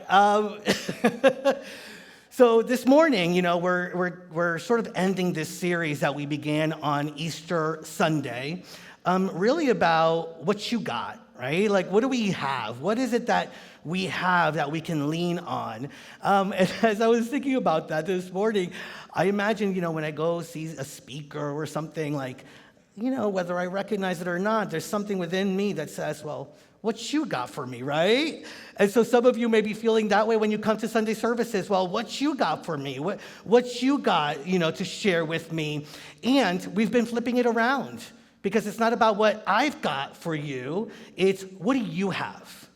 Um, so this morning, we're sort of ending this series that we began on Easter Sunday, really about what you got, right? Like, what do we have? What is it that we have that we can lean on? And as I was thinking about that this morning, I imagine, when I go see a speaker or something, like, whether I recognize it or not, there's something within me that says, well, what you got for me, right? And so some of you may be feeling that way when you come to Sunday services. Well, what you got for me? What you got, to share with me? And we've been flipping it around because it's not about what I've got for you. It's what do you have?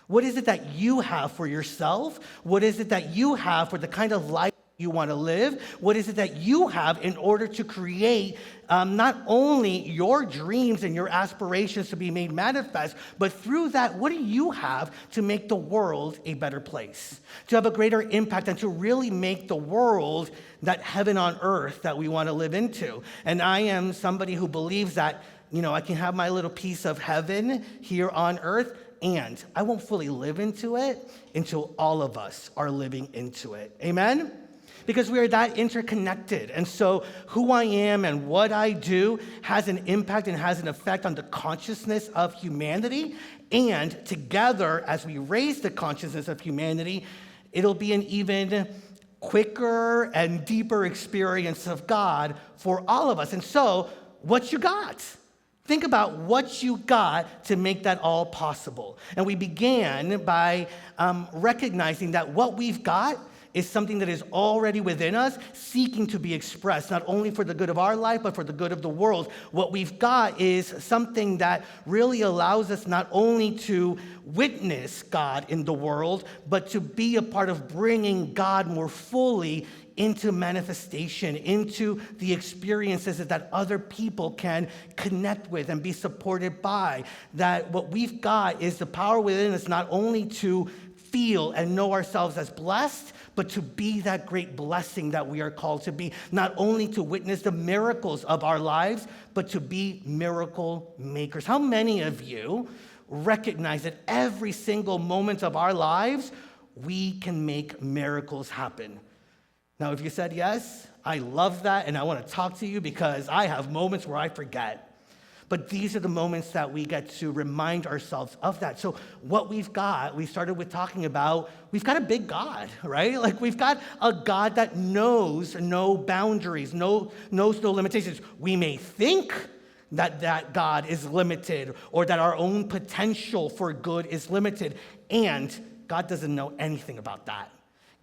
What is it that you have for yourself? What is it that you have for the kind of life you want to live? What is it that you have in order to create not only your dreams and your aspirations to be made manifest, but through that, what do you have to make the world a better place? To have a greater impact and to really make the world that heaven on earth that we want to live into. And I am somebody who believes that, I can have my little piece of heaven here on earth, and I won't fully live into it until all of us are living into it. Amen? Because we are that interconnected. And so who I am and what I do has an impact and has an effect on the consciousness of humanity. And together, as we raise the consciousness of humanity, it'll be an even quicker and deeper experience of God for all of us. And so, what you got? Think about what you got to make that all possible. And we began by recognizing that what we've got is something that is already within us, seeking to be expressed, not only for the good of our life, but for the good of the world. What we've got is something that really allows us not only to witness God in the world, but to be a part of bringing God more fully into manifestation, into the experiences that other people can connect with and be supported by. That what we've got is the power within us not only to feel and know ourselves as blessed, but to be that great blessing that we are called to be, not only to witness the miracles of our lives, but to be miracle makers. How many of you recognize that every single moment of our lives, we can make miracles happen? Now, if you said yes, I love that, and I want to talk to you because I have moments where I forget. But these are the moments that we get to remind ourselves of that. So what we've got, we started with talking about, we've got a big God, right? Like we've got a God that knows no boundaries, knows no limitations. We may think that God is limited or that our own potential for good is limited, and God doesn't know anything about that.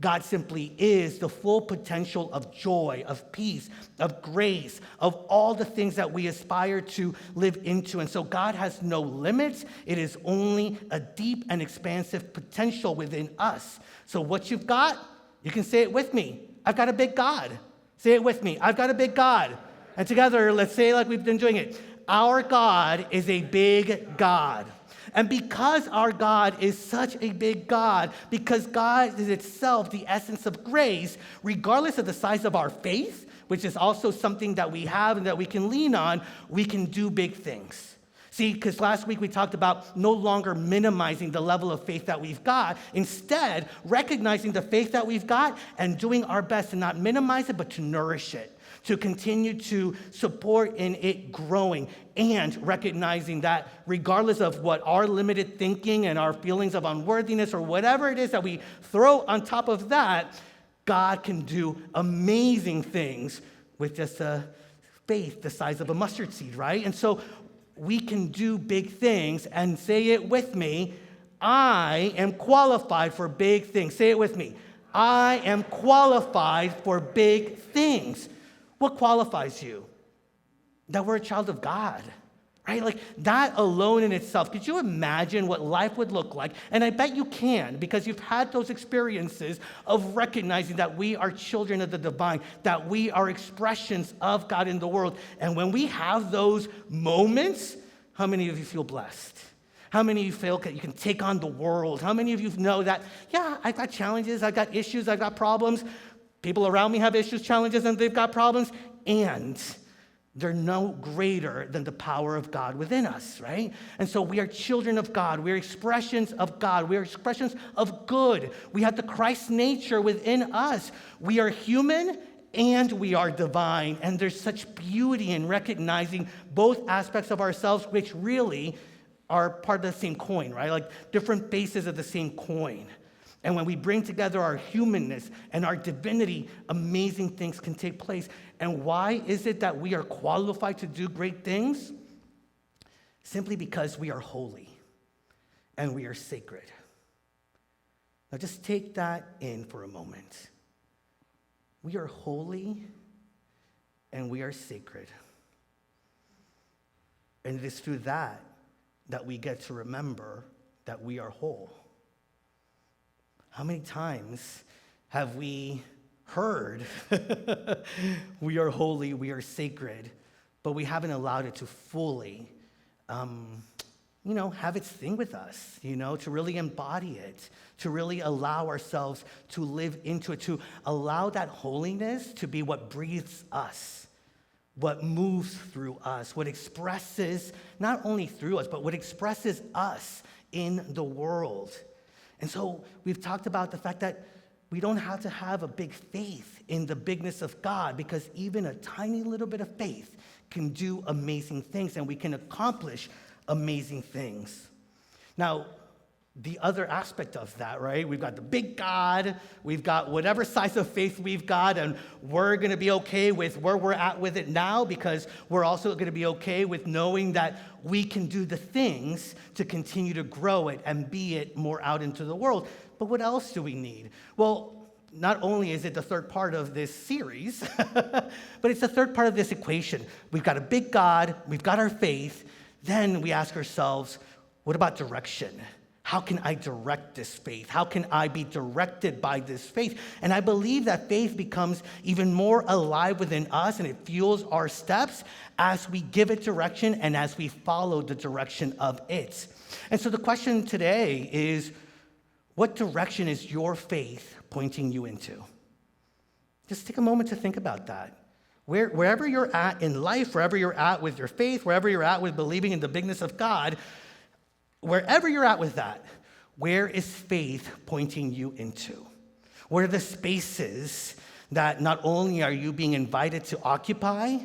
God simply is the full potential of joy, of peace, of grace, of all the things that we aspire to live into. And so God has no limits. It is only a deep and expansive potential within us. So what you've got, you can say it with me. I've got a big God. Say it with me. I've got a big God. And together, let's say it like we've been doing it. Our God is a big God. And because our God is such a big God, because God is itself the essence of grace, regardless of the size of our faith, which is also something that we have and that we can lean on, we can do big things. See, because last week we talked about no longer minimizing the level of faith that we've got, instead recognizing the faith that we've got and doing our best to not minimize it, but to nourish it, to continue to support in it growing, and recognizing that regardless of what our limited thinking and our feelings of unworthiness or whatever it is that we throw on top of that, God can do amazing things with just a faith the size of a mustard seed, right? And so we can do big things, and say it with me, I am qualified for big things. Say it with me. I am qualified for big things. What qualifies you? That we're a child of God, right? Like that alone in itself. Could you imagine what life would look like? And I bet you can, because you've had those experiences of recognizing that we are children of the divine, that we are expressions of God in the world. And when we have those moments, how many of you feel blessed? How many of you feel that you can take on the world? How many of you know that, yeah, I've got challenges, I've got issues, I've got problems. People around me have issues, challenges, and they've got problems. And they're no greater than the power of God within us, right? And so we are children of God. We are expressions of God. We are expressions of good. We have the Christ nature within us. We are human and we are divine. And there's such beauty in recognizing both aspects of ourselves, which really are part of the same coin, right? Like different faces of the same coin. And when we bring together our humanness and our divinity, amazing things can take place. And why is it that we are qualified to do great things? Simply because we are holy and we are sacred. Now just take that in for a moment. We are holy and we are sacred. And it is through that we get to remember that we are whole. How many times have we heard we are holy, we are sacred, but we haven't allowed it to fully, have its thing with us, to really embody it, to really allow ourselves to live into it, to allow that holiness to be what breathes us, what moves through us, what expresses, not only through us, but what expresses us in the world. And so we've talked about the fact that we don't have to have a big faith in the bigness of God, because even a tiny little bit of faith can do amazing things, and we can accomplish amazing things. Now, the other aspect of that, right? We've got the big God, we've got whatever size of faith we've got, and we're going to be okay with where we're at with it now, because we're also going to be okay with knowing that we can do the things to continue to grow it and be it more out into the world. But what else do we need? Well, not only is it the third part of this series, but it's the third part of this equation. We've got a big God, we've got our faith, then we ask ourselves, what about direction? How can I direct this faith? How can I be directed by this faith? And I believe that faith becomes even more alive within us, and it fuels our steps as we give it direction and as we follow the direction of it. And so the question today is, what direction is your faith pointing you into? Just take a moment to think about that. Wherever you're at in life, wherever you're at with your faith, wherever you're at with believing in the bigness of God, wherever you're at with that, where is faith pointing you into? What are the spaces that not only are you being invited to occupy,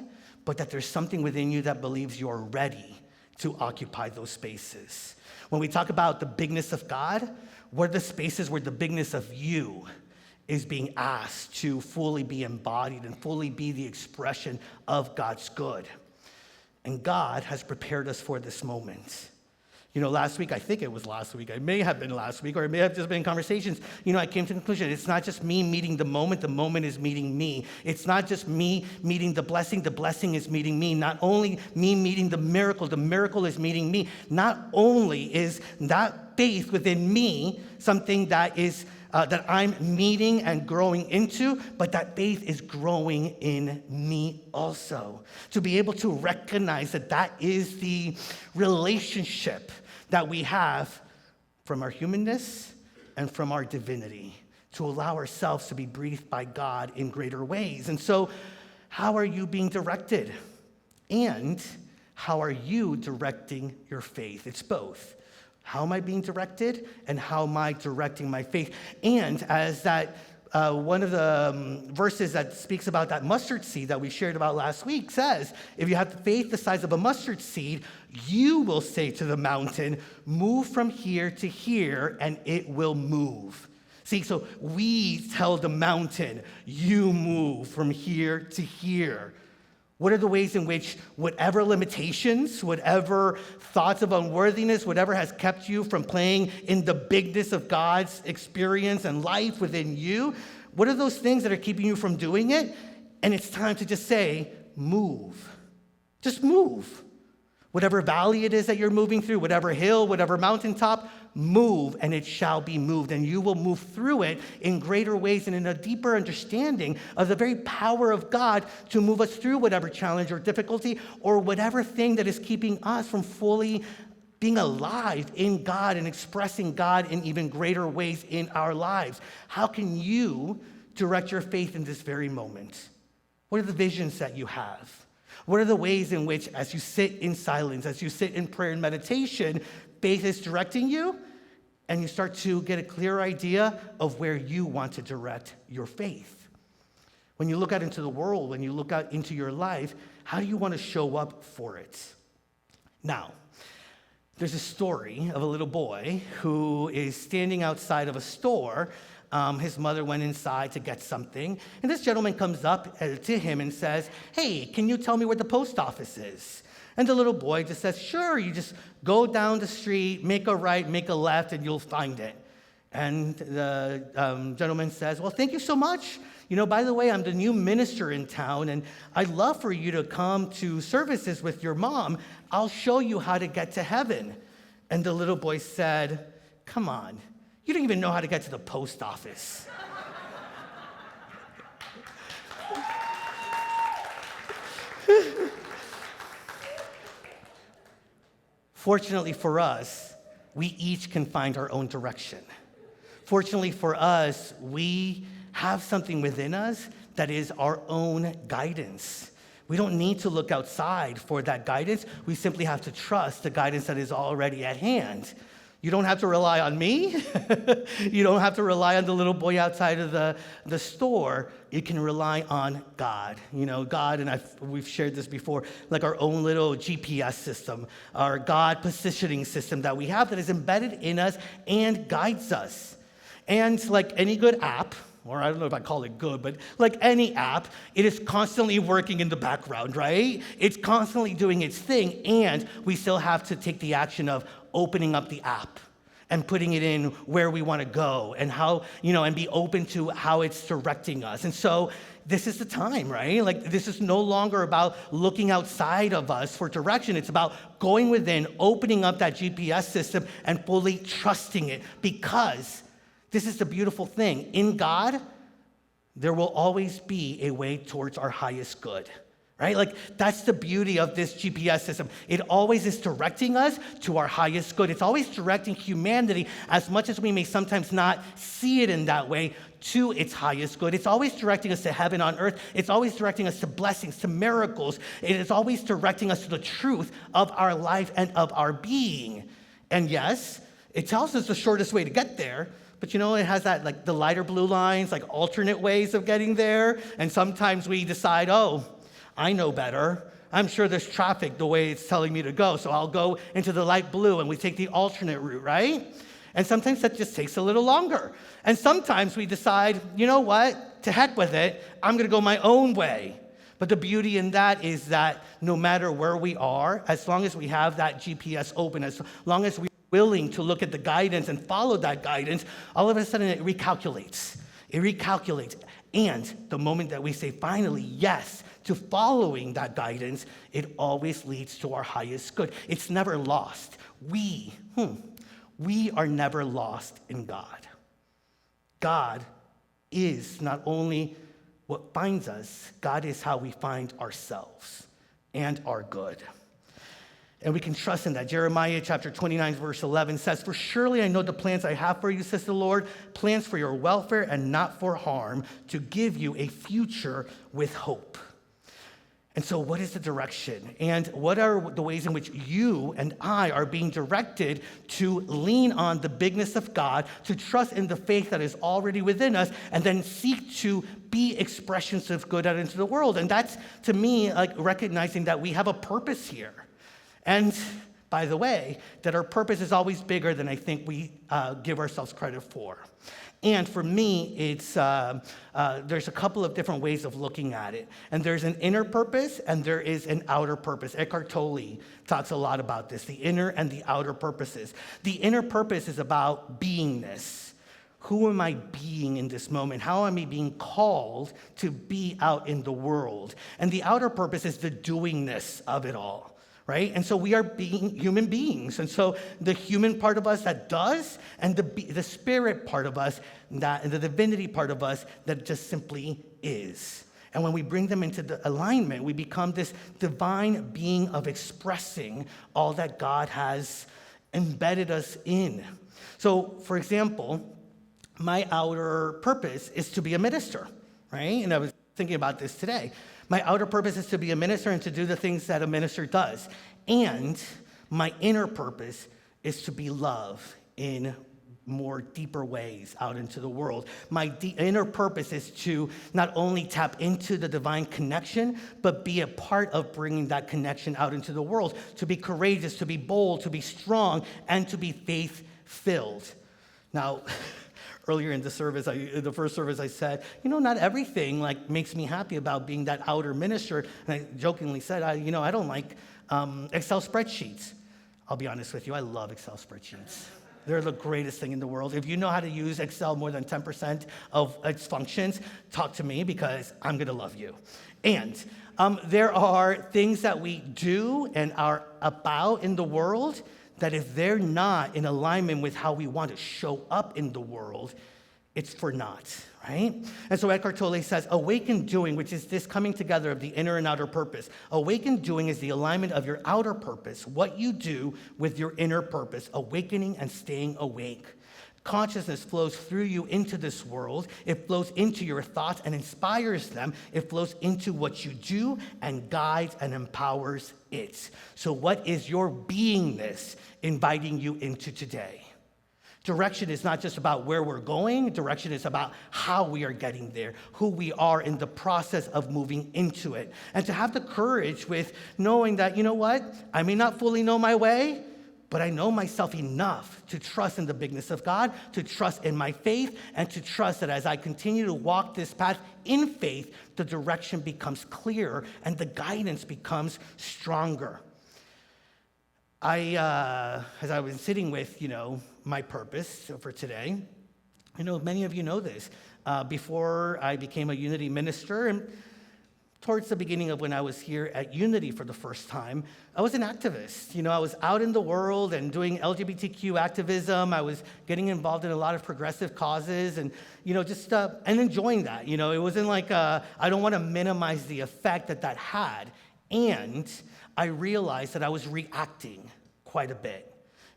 but that there's something within you that believes you're ready to occupy those spaces? When we talk about the bigness of God, what are the spaces where the bigness of you is being asked to fully be embodied and fully be the expression of God's good? And God has prepared us for this moment. Last week, I think it was last week, it may have been last week, or it may have just been conversations, I came to the conclusion, it's not just me meeting the moment is meeting me. It's not just me meeting the blessing is meeting me. Not only me meeting the miracle is meeting me. Not only is that faith within me something that is that I'm meeting and growing into, but that faith is growing in me also. To be able to recognize that is the relationship that we have from our humanness and from our divinity, to allow ourselves to be breathed by God in greater ways. And so, how are you being directed? And how are you directing your faith? It's both. How am I being directed, and how am I directing my faith? And as that one of the verses that speaks about that mustard seed that we shared about last week says, if you have faith the size of a mustard seed, you will say to the mountain, move from here to here, and it will move. See, so we tell the mountain, you move from here to here. What are the ways in which whatever limitations, whatever thoughts of unworthiness, whatever has kept you from playing in the bigness of God's experience and life within you, what are those things that are keeping you from doing it? And it's time to just say, move. Just move. Whatever valley it is that you're moving through, whatever hill, whatever mountaintop, move, and it shall be moved. And you will move through it in greater ways and in a deeper understanding of the very power of God to move us through whatever challenge or difficulty or whatever thing that is keeping us from fully being alive in God and expressing God in even greater ways in our lives. How can you direct your faith in this very moment? What are the visions that you have? What are the ways in which, as you sit in silence, as you sit in prayer and meditation, faith is directing you, and you start to get a clear idea of where you want to direct your faith? When you look out into the world, when you look out into your life, how do you want to show up for it? Now, there's a story of a little boy who is standing outside of a store. His mother went inside to get something, and this gentleman comes up to him and says, "Hey, can you tell me where the post office is?" And the little boy just says, "Sure, you just go down the street, make a right, make a left, and you'll find it." And the gentleman says, "Well, thank you so much. By the way, I'm the new minister in town, and I'd love for you to come to services with your mom. I'll show you how to get to heaven." And the little boy said, "Come on, you don't even know how to get to the post office." Fortunately for us, we each can find our own direction. Fortunately for us, we have something within us that is our own guidance. We don't need to look outside for that guidance. We simply have to trust the guidance that is already at hand. You don't have to rely on me. You don't have to rely on the little boy outside of the store. You can rely on God. God, and we've shared this before, like our own little GPS system, our God positioning system that we have that is embedded in us and guides us. And like any good app, or I don't know if I call it good, but like any app, it is constantly working in the background, right? It's constantly doing its thing, and we still have to take the action of opening up the app and putting it in where we want to go and how, and be open to how it's directing us. And so this is the time, right? Like, this is no longer about looking outside of us for direction. It's about going within, opening up that GPS system and fully trusting it, because this is the beautiful thing. In God, there will always be a way towards our highest good, right? Like, that's the beauty of this GPS system. It always is directing us to our highest good. It's always directing humanity, as much as we may sometimes not see it in that way, to its highest good. It's always directing us to heaven on earth. It's always directing us to blessings, to miracles. It is always directing us to the truth of our life and of our being. And yes, it tells us the shortest way to get there, but it has that, like, the lighter blue lines, like alternate ways of getting there. And sometimes we decide, oh, I know better. I'm sure there's traffic the way it's telling me to go, so I'll go into the light blue, and we take the alternate route, right? And sometimes that just takes a little longer. And sometimes we decide, you know what, to heck with it, I'm gonna go my own way. But the beauty in that is that no matter where we are, as long as we have that GPS open, as long as we're willing to look at the guidance and follow that guidance, all of a sudden it recalculates. It recalculates. And the moment that we say finally yes to following that guidance, it always leads to our highest good. It's never lost. We are never lost in God. God is not only what finds us, God is how we find ourselves and our good. And we can trust in that. Jeremiah chapter 29, verse 11 says, "For surely I know the plans I have for you, says the Lord, plans for your welfare and not for harm, to give you a future with hope." And so what is the direction? And what are the ways in which you and I are being directed to lean on the bigness of God, to trust in the faith that is already within us, and then seek to be expressions of good out into the world? And that's, to me, like recognizing that we have a purpose here. And by the way, that our purpose is always bigger than I think we give ourselves credit for. And for me, it's there's a couple of different ways of looking at it. And there's an inner purpose and there is an outer purpose. Eckhart Tolle talks a lot about this, the inner and the outer purposes. The inner purpose is about beingness. Who am I being in this moment? How am I being called to be out in the world? And the outer purpose is the doingness of it all. Right? And so we are being human beings. And so the human part of us that does, and the spirit part of us, and the divinity part of us that just simply is. And when we bring them into the alignment, we become this divine being of expressing all that God has embedded us in. So, for example, my outer purpose is to be a minister, right? And I was thinking about this today. My outer purpose is to be a minister and to do the things that a minister does. And my inner purpose is to be love in more deeper ways out into the world. My inner purpose is to not only tap into the divine connection, but be a part of bringing that connection out into the world, to be courageous, to be bold, to be strong, and to be faith-filled. Now, earlier in the service, the first service, I said, not everything makes me happy about being that outer minister. And I jokingly said, I don't like Excel spreadsheets. I'll be honest with you, I love Excel spreadsheets. They're the greatest thing in the world. If you know how to use Excel more than 10% of its functions, talk to me because I'm going to love you. And there are things that we do and are about in the world that if they're not in alignment with how we want to show up in the world, it's for naught, right? And so Eckhart Tolle says, awakened doing, which is this coming together of the inner and outer purpose. Awakened doing is the alignment of your outer purpose, what you do with your inner purpose, awakening and staying awake. Consciousness flows through you into this world. It flows into your thoughts and inspires them. It flows into what you do and guides and empowers it. So what is your beingness inviting you into today? Direction is not just about where we're going. Direction is about how we are getting there, who we are in the process of moving into it. And to have the courage with knowing that, I may not fully know my way, but I know myself enough to trust in the bigness of God, to trust in my faith, and to trust that as I continue to walk this path in faith, the direction becomes clearer and the guidance becomes stronger. As I was sitting with, my purpose for today, many of you know this. Before I became a Unity minister, and towards the beginning of when I was here at Unity for the first time, I was an activist. I was out in the world and doing LGBTQ activism. I was getting involved in a lot of progressive causes and, and enjoying that. It wasn't like, I don't want to minimize the effect that had. And I realized that I was reacting quite a bit.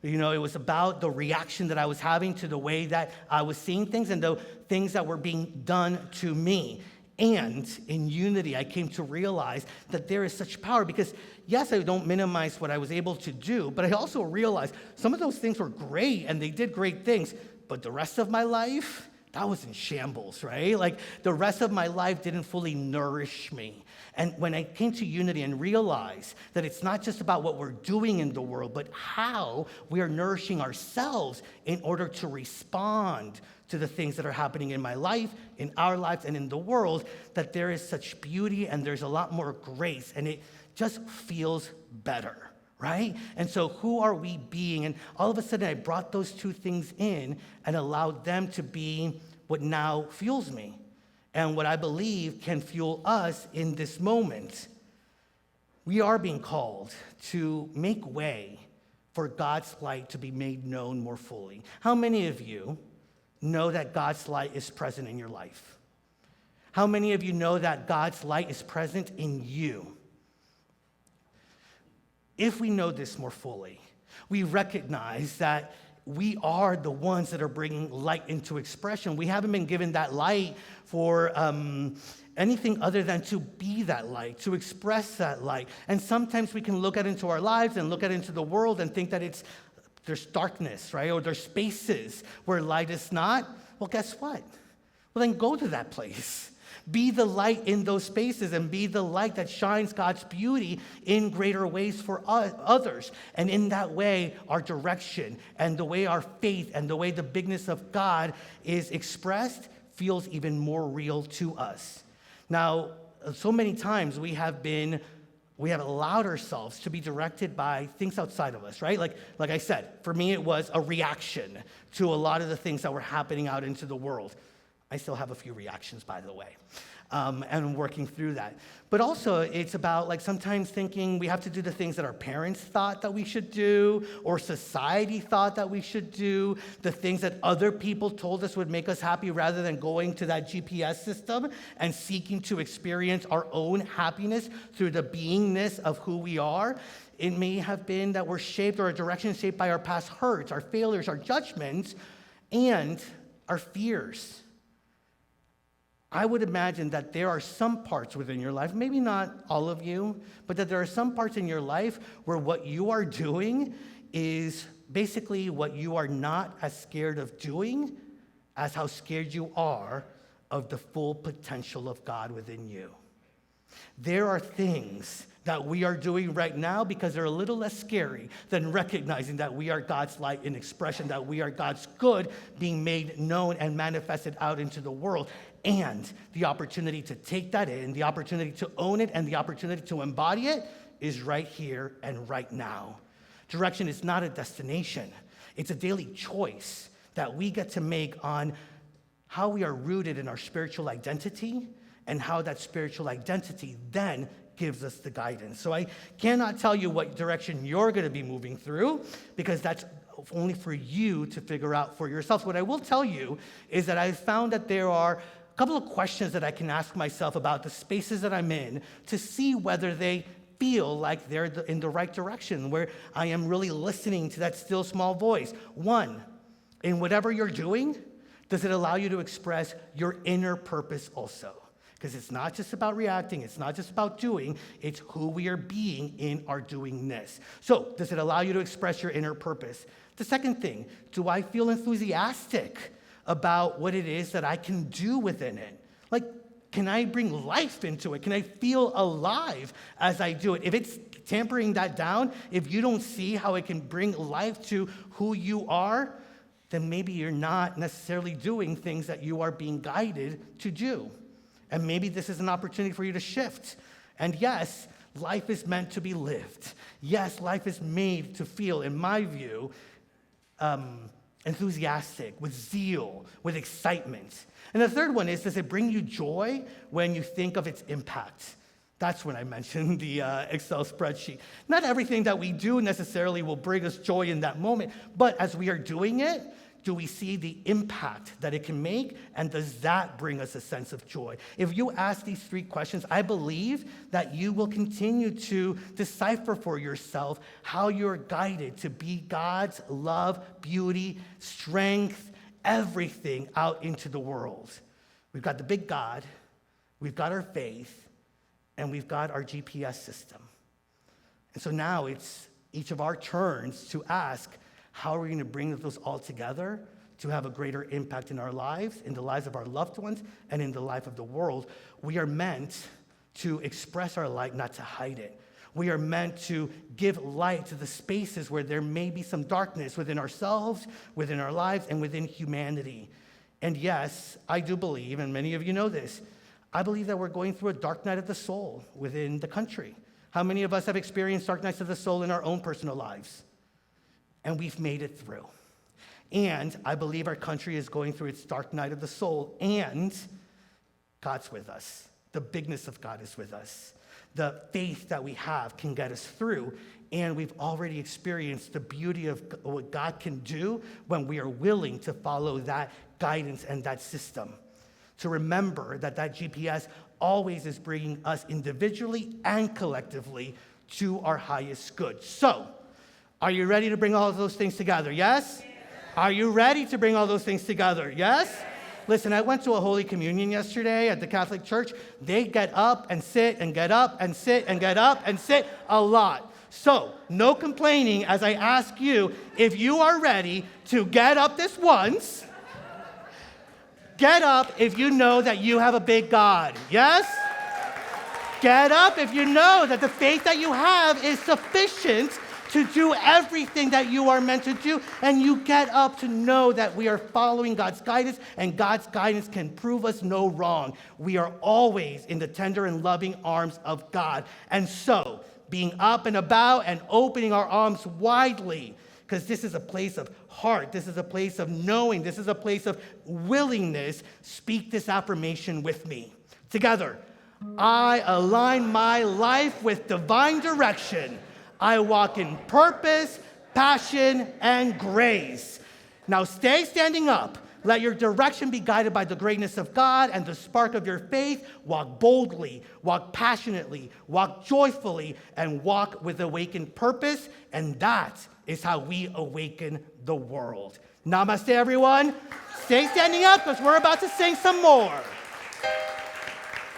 It was about the reaction that I was having to the way that I was seeing things and the things that were being done to me. And in Unity, I came to realize that there is such power because, yes, I don't minimize what I was able to do, but I also realized some of those things were great and they did great things, but the rest of my life, that was in shambles, right? The rest of my life didn't fully nourish me. And when I came to Unity and realized that it's not just about what we're doing in the world, but how we are nourishing ourselves in order to respond to the things that are happening in my life, in our lives, and in the world, that there is such beauty and there's a lot more grace, and it just feels better, right? And so who are we being? And all of a sudden, I brought those two things in and allowed them to be what now fuels me and what I believe can fuel us in this moment. We are being called to make way for God's light to be made known more fully. How many of you know that God's light is present in your life? How many of you know that God's light is present in you? If we know this more fully, we recognize that we are the ones that are bringing light into expression. We haven't been given that light for anything other than to be that light, to express that light. And sometimes we can look out into our lives and look out into the world and think that there's darkness, right? Or there's spaces where light is not. Well, guess what? Well, then go to that place. Be the light in those spaces and be the light that shines God's beauty in greater ways for others. And in that way, our direction and the way our faith and the way the bigness of God is expressed feels even more real to us. Now, so many times we have allowed ourselves to be directed by things outside of us, right? Like I said, for me, it was a reaction to a lot of the things that were happening out into the world. I still have a few reactions, by the way, and working through that. But also, it's about sometimes thinking we have to do the things that our parents thought that we should do, or society thought that we should do, the things that other people told us would make us happy, rather than going to that GPS system and seeking to experience our own happiness through the beingness of who we are. It may have been that we're shaped, or our direction is shaped by our past hurts, our failures, our judgments, and our fears. I would imagine that there are some parts within your life, maybe not all of you, but that there are some parts in your life where what you are doing is basically what you are not as scared of doing as how scared you are of the full potential of God within you. There are things that we are doing right now because they're a little less scary than recognizing that we are God's light in expression, that we are God's good being made known and manifested out into the world. And the opportunity to take that in, the opportunity to own it, and the opportunity to embody it is right here and right now. Direction is not a destination. It's a daily choice that we get to make on how we are rooted in our spiritual identity and how that spiritual identity then gives us the guidance. So I cannot tell you what direction you're going to be moving through because that's only for you to figure out for yourselves. What I will tell you is that I've found that there are a couple of questions that I can ask myself about the spaces that I'm in to see whether they feel like they're in the right direction, where I am really listening to that still small voice. One, in whatever you're doing, does it allow you to express your inner purpose also? Because it's not just about reacting, it's not just about doing, it's who we are being in our doingness. So, does it allow you to express your inner purpose? The second thing, do I feel enthusiastic about what it is that I can do within it? Like, can I bring life into it? Can I feel alive as I do it? If it's tampering that down, if you don't see how it can bring life to who you are, then maybe you're not necessarily doing things that you are being guided to do. And maybe this is an opportunity for you to shift. And yes, life is meant to be lived. Yes, life is made to feel, in my view, enthusiastic, with zeal, with excitement. And the third one is, does it bring you joy when you think of its impact? That's when I mentioned the Excel spreadsheet. Not everything that we do necessarily will bring us joy in that moment, but as we are doing it, do we see the impact that it can make, and does that bring us a sense of joy? If you ask these three questions, I believe that you will continue to decipher for yourself how you're guided to be God's love, beauty, strength, everything out into the world. We've got the big God, we've got our faith, and we've got our GPS system. And so now it's each of our turns to ask, how are we going to bring those all together to have a greater impact in our lives, in the lives of our loved ones, and in the life of the world? We are meant to express our light, not to hide it. We are meant to give light to the spaces where there may be some darkness within ourselves, within our lives, and within humanity. And yes, I do believe, and many of you know this, I believe that we're going through a dark night of the soul within the country. How many of us have experienced dark nights of the soul in our own personal lives? And we've made it through. And I believe our country is going through its dark night of the soul, and God's with us. The bigness of God is with us. The faith that we have can get us through, and we've already experienced the beauty of what God can do when we are willing to follow that guidance and that system. To remember that that GPS always is bringing us individually and collectively to our highest good. So, are you ready to bring all of those things together? Yes? Are you ready to bring all those things together? Yes? Listen, I went to a Holy Communion yesterday at the Catholic Church. They get up and sit and get up and sit and get up and sit a lot. So, no complaining as I ask you, if you are ready to get up this once, get up if you know that you have a big God. Yes? Get up if you know that the faith that you have is sufficient to do everything that you are meant to do, and you get up to know that we are following God's guidance, and God's guidance can prove us no wrong. We are always in the tender and loving arms of God. And so, being up and about and opening our arms widely, because this is a place of heart, this is a place of knowing, this is a place of willingness, speak this affirmation with me. Together, I align my life with divine direction. I walk in purpose, passion, and grace. Now stay standing up. Let your direction be guided by the greatness of God and the spark of your faith. Walk boldly, walk passionately, walk joyfully, and walk with awakened purpose. And that is how we awaken the world. Namaste, everyone. Stay standing up because we're about to sing some more.